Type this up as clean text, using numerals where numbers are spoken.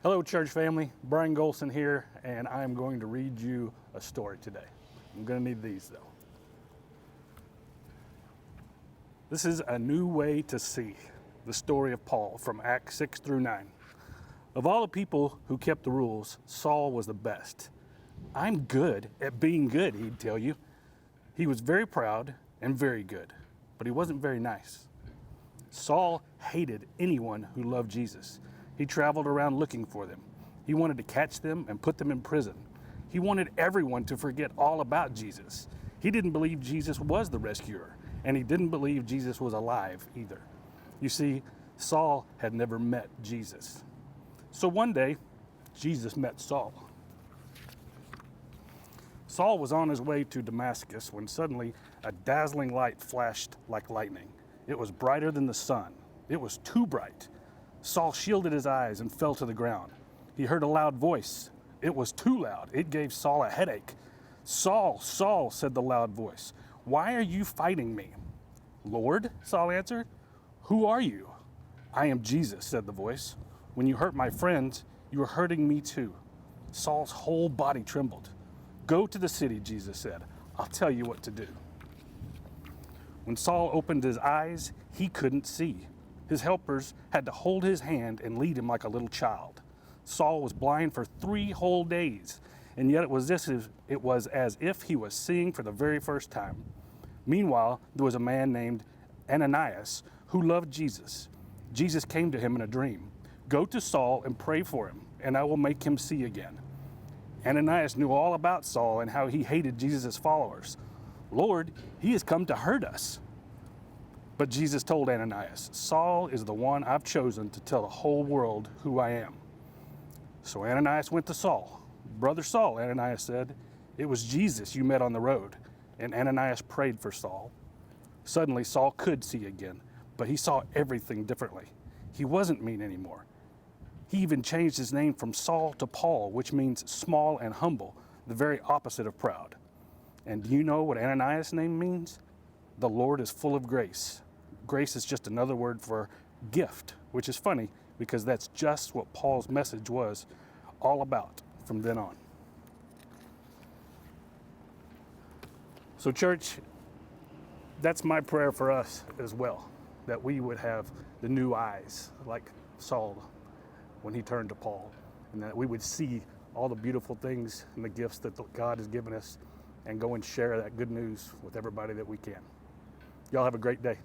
Hello, church family. Brian Golson here, and I'm going to read you a story today. I'm going to need these, though. This is A New Way to See, the story of Paul from Acts 6 through 9. Of all the people who kept the rules, Saul was the best. I'm good at being good, he'd tell you. He was very proud and very good, but he wasn't very nice. Saul hated anyone who loved Jesus. He traveled around looking for them. He wanted to catch them and put them in prison. He wanted everyone to forget all about Jesus. He didn't believe Jesus was the rescuer, and he didn't believe Jesus was alive either. You see, Saul had never met Jesus. So one day, Jesus met Saul. Saul was on his way to Damascus when suddenly a dazzling light flashed like lightning. It was brighter than the sun. It was too bright. Saul shielded his eyes and fell to the ground. He heard a loud voice. It was too loud. It gave Saul a headache. "Saul, Saul," said the loud voice, "why are you fighting me?" "Lord," Saul answered, "who are you?" "I am Jesus," said the voice. "When you hurt my friends, you are hurting me too." Saul's whole body trembled. "Go to the city," Jesus said. "I'll tell you what to do." When Saul opened his eyes, he couldn't see. His helpers had to hold his hand and lead him like a little child. Saul was blind for 3 whole days, and yet it was as if he was seeing for the very first time. Meanwhile, there was a man named Ananias who loved Jesus. Jesus came to him in a dream. "Go to Saul and pray for him, and I will make him see again." Ananias knew all about Saul and how he hated Jesus' followers. "Lord, he has come to hurt us." But Jesus told Ananias, "Saul is the one I've chosen to tell the whole world who I am." So Ananias went to Saul. "Brother Saul," Ananias said, "it was Jesus you met on the road." And Ananias prayed for Saul. Suddenly Saul could see again, but he saw everything differently. He wasn't mean anymore. He even changed his name from Saul to Paul, which means small and humble, the very opposite of proud. And do you know what Ananias' name means? The Lord is full of grace. Grace is just another word for gift, which is funny because that's just what Paul's message was all about from then on. So church, that's my prayer for us as well, that we would have the new eyes like Saul when he turned to Paul, and that we would see all the beautiful things and the gifts that God has given us and go and share that good news with everybody that we can. Y'all have a great day.